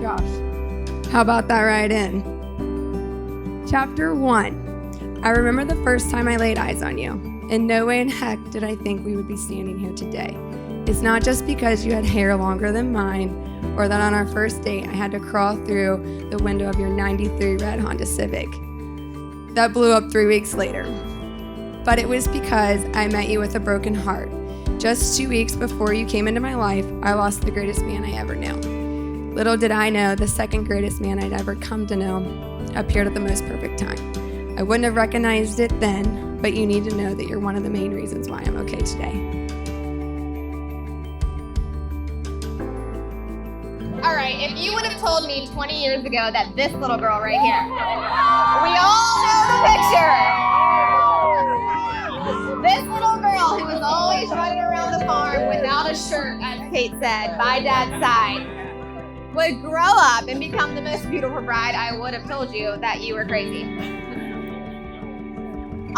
Josh. How about that right in? Chapter 1. I remember the first time I laid eyes on you. In no way in heck did I think we would be standing here today. It's not just because you had hair longer than mine, or that on our first date I had to crawl through the window of your '93 red Honda Civic. That blew up 3 weeks later. But it was because I met you with a broken heart. Just 2 weeks before you came into my life, I lost the greatest man I ever knew. Little did I know the second greatest man I'd ever come to know appeared at the most perfect time. I wouldn't have recognized it then, but you need to know that you're one of the main reasons why I'm okay today. All right, if you would have told me 20 years ago that this little girl right here, we all know the picture. This little girl who was always running around the farm without a shirt, as Kate said, by Dad's side, would grow up and become the most beautiful bride, I would have told you that you were crazy.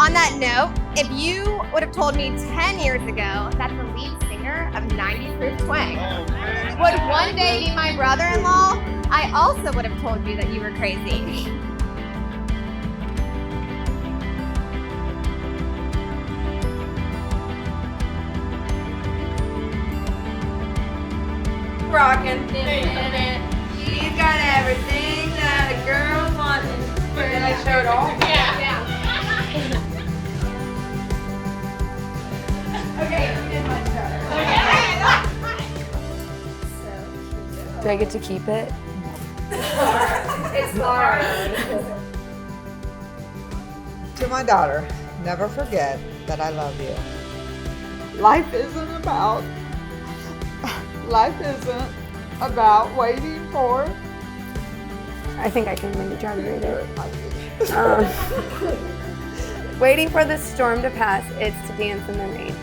On that note, if you would have told me 10 years ago that the lead singer of 90 Proof Twang would one day be my brother-in-law, I also would have told you that you were crazy. Rockin', she's got everything that a girl wanted. Did I show it all? Yeah. Okay, you did much better. Do I get to keep it? It's Lauren. To my daughter, never forget that I love you. Life isn't about waiting for. I think I can maybe try to read it. Waiting for the storm to pass, it's to dance in the rain.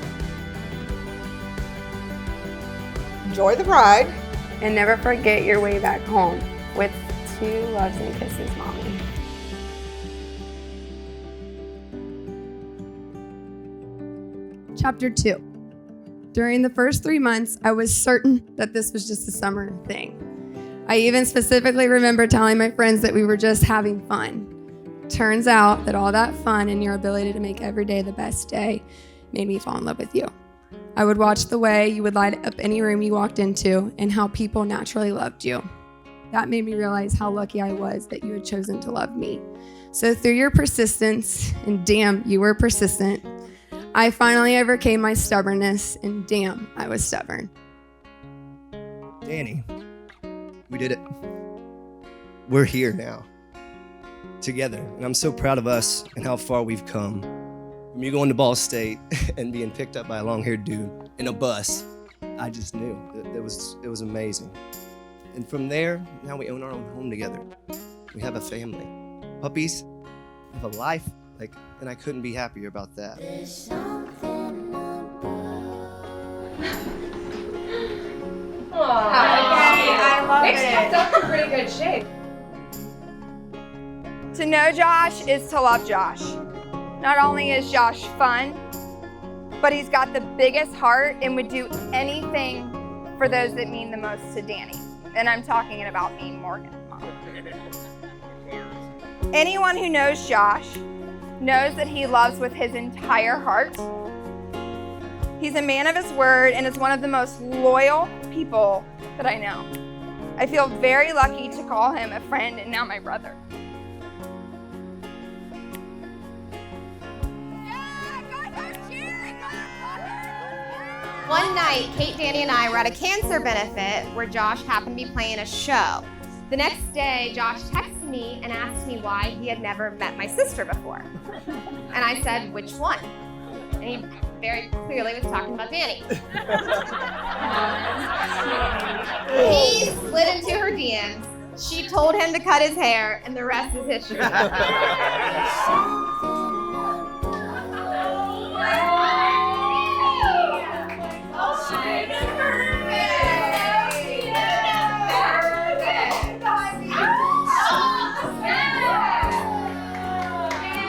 Enjoy the ride. And never forget your way back home. With 2 loves and kisses, Mommy. Chapter 2. During the first 3 months, I was certain that this was just a summer thing. I even specifically remember telling my friends that we were just having fun. Turns out that all that fun and your ability to make every day the best day made me fall in love with you. I would watch the way you would light up any room you walked into and how people naturally loved you. That made me realize how lucky I was that you had chosen to love me. So through your persistence, and damn, you were persistent, I finally overcame my stubbornness, and damn, I was stubborn. Danny, we did it. We're here now, together, and I'm so proud of us and how far we've come. From you going to Ball State and being picked up by a long-haired dude in a bus, I just knew it was amazing. And from there, now we own our own home together. We have a family, puppies, we have a life, and I couldn't be happier about that. I love It's kept up in pretty good shape. To know Josh is to love Josh. Not only is Josh fun, but he's got the biggest heart and would do anything for those that mean the most to Danny. And I'm talking about me, Morgan's mom. Anyone who knows Josh knows that he loves with his entire heart. He's a man of his word and is one of the most loyal people that I know. I feel very lucky to call him a friend and now my brother. One night, Kate, Danny, and I were at a cancer benefit where Josh happened to be playing a show. The next day, Josh texted me and asked me why he had never met my sister before. And I said, which one? And he very clearly was talking about Danny. He slid into her DMs. She told him to cut his hair, and the rest is history.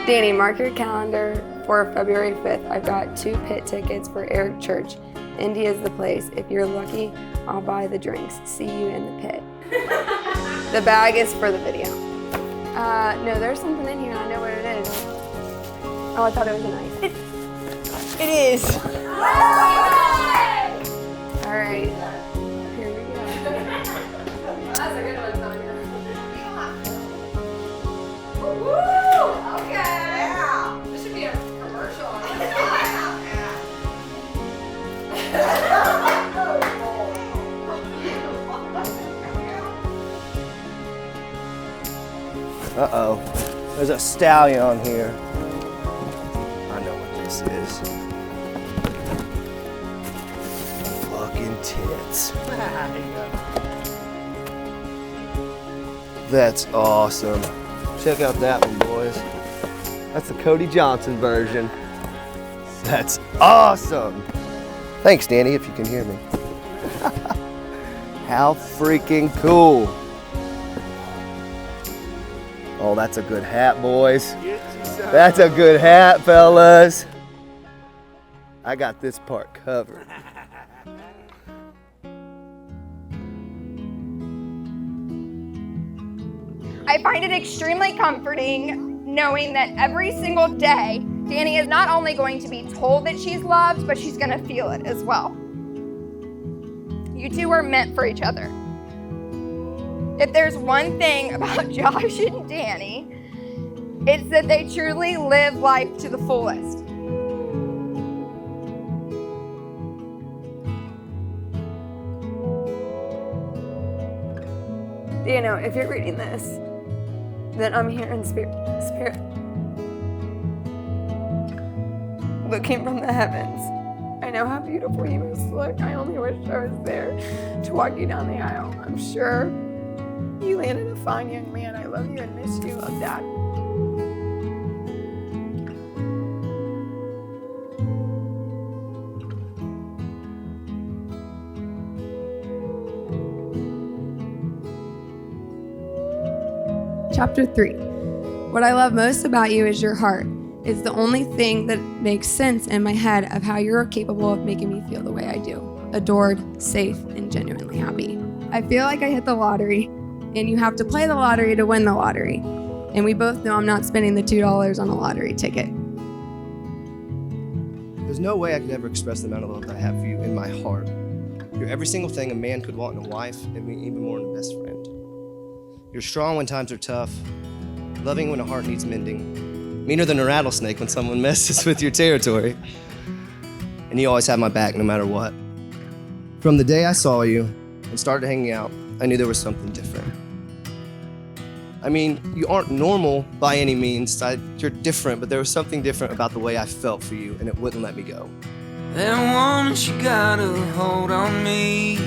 Danny, mark your calendar for February 5th. I've got 2 pit tickets for Eric Church. Indy is the place. If you're lucky, I'll buy the drinks. See you in the pit. The bag is for the video. No, there's something in here. I know what it is. Oh, I thought it was a knife. It is. All right. Here we go. That's a good one, Sonia. Woo! Okay. Yeah. This should be a commercial. Uh-oh. There's a stallion here. I know what this is. Fucking tits. That's awesome. Check out that one, boys. That's the Cody Johnson version. That's awesome. Thanks, Danny, if you can hear me. How freaking cool. Oh, that's a good hat, boys. That's a good hat, fellas. I got this part covered. I find it extremely comforting knowing that every single day, Danni is not only going to be told that she's loved, but she's going to feel it as well. You two are meant for each other. If there's one thing about Josh and Danni, it's that they truly live life to the fullest. You know, if you're reading this, then I'm here in spirit. Looking from the heavens. I know how beautiful you must look. I only wish I was there to walk you down the aisle. I'm sure you landed a fine young man. I love you and miss you. Love, Dad. Chapter 3. What I love most about you is your heart. It's the only thing that makes sense in my head of how you're capable of making me feel the way I do. Adored, safe, and genuinely happy. I feel like I hit the lottery, and you have to play the lottery to win the lottery. And we both know I'm not spending the $2 on a lottery ticket. There's no way I could ever express the amount of love that I have for you in my heart. You're every single thing a man could want in a wife, and even more in a best friend. You're strong when times are tough, loving when a heart needs mending, meaner than a rattlesnake when someone messes with your territory. And you always have my back no matter what. From the day I saw you and started hanging out, I knew there was something different. I mean, you aren't normal by any means. You're different, but there was something different about the way I felt for you, and it wouldn't let me go. That woman, she got a hold on me.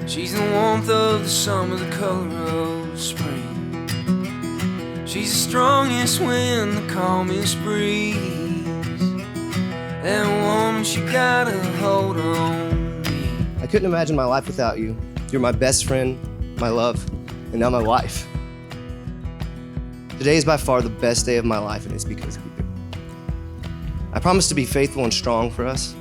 She's the warmth of the summer, the color of the spring. She's the strongest wind, the calmest breeze. That woman, she got a hold on me. I couldn't imagine my life without you. You're my best friend, my love, and now my wife. Today is by far the best day of my life, and it's because of you. I promise to be faithful and strong for us.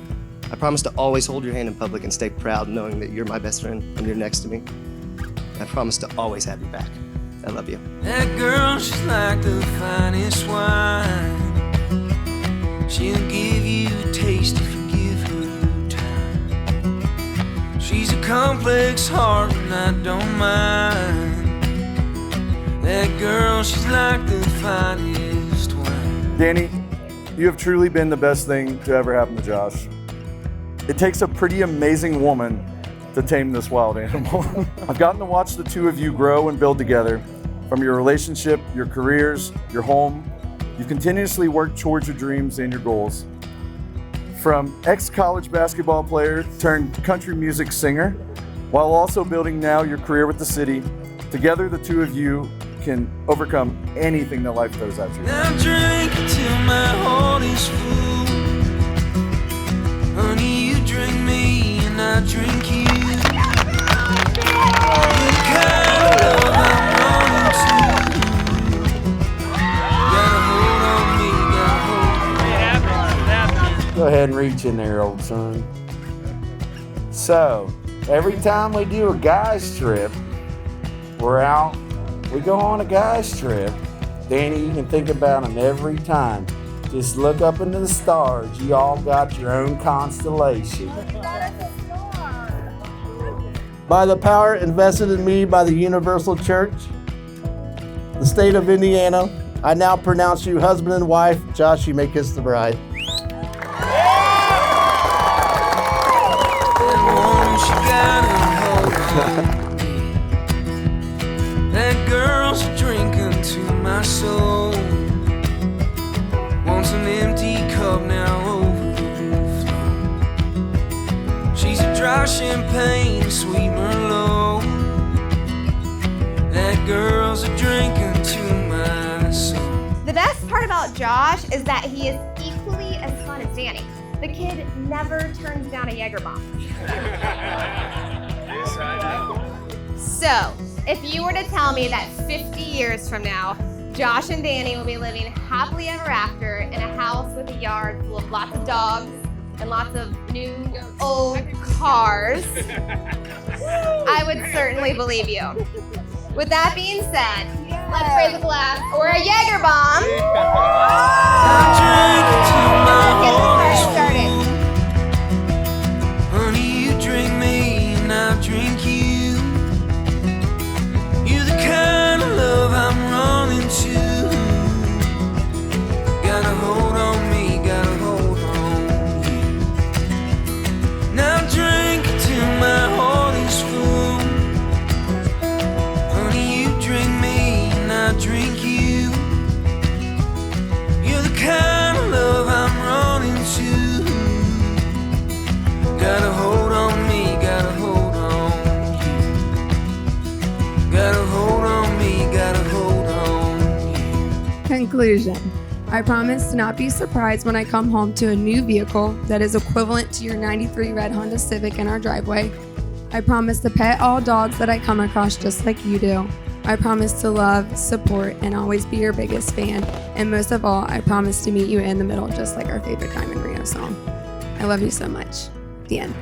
I promise to always hold your hand in public and stay proud knowing that you're my best friend and you're next to me. I promise to always have you back. I love you. That girl, she's like the finest wine. She'll give you a taste if you give her time. She's a complex heart and I don't mind. That girl, she's like the finest wine. Danni, you have truly been the best thing to ever happen to Josh. It takes a pretty amazing woman to tame this wild animal. I've gotten to watch the two of you grow and build together. From your relationship, your careers, your home, you continuously work towards your dreams and your goals. From ex-college basketball player turned country music singer, while also building now your career with the city, together the two of you can overcome anything that life throws at you. I drink until my heart is full. Honey, you drink me and I drink you. The kind of love I'm running to. Gotta hold on me, gotta hold on me. Go ahead and reach in there, old son. So, every time we do a guys trip, we're out, we go on a guy's trip. Danny, you can think about them every time. Just look up into the stars. You all got your own constellation. By the power invested in me by the Universal Church, the state of Indiana, I now pronounce you husband and wife. Josh, you may kiss the bride. That girl's a drinking to my soul. Wants an empty cup now overflow. She's a dry champagne, sweet Merlot. That girl's a drinking to my soul. The best part about Josh is that he is equally as fun as Danny. The kid never turns down a Jaeger bomb. So, if you were to tell me that 50 years from now, Josh and Danny will be living happily ever after in a house with a yard full of lots of dogs and lots of new old cars, I would certainly believe you. With that being said, let's raise a glass or a Jaeger bomb. Let's get this party started. Honey, you drink me and I drink you. You're the kind of love I'm running to. Gotta hold on me, gotta hold on you. Now drink till my heart is full. Honey, you drink me and I drink you. You're the kind of love I'm running to. Gotta hold on me, gotta hold on you. Gotta hold on me, gotta hold on you. Conclusion. I promise to not be surprised when I come home to a new vehicle that is equivalent to your 93 red Honda Civic in our driveway. I promise to pet all dogs that I come across just like you do. I promise to love, support, and always be your biggest fan. And most of all, I promise to meet you in the middle just like our favorite Diamond Rio song. I love you so much. The end.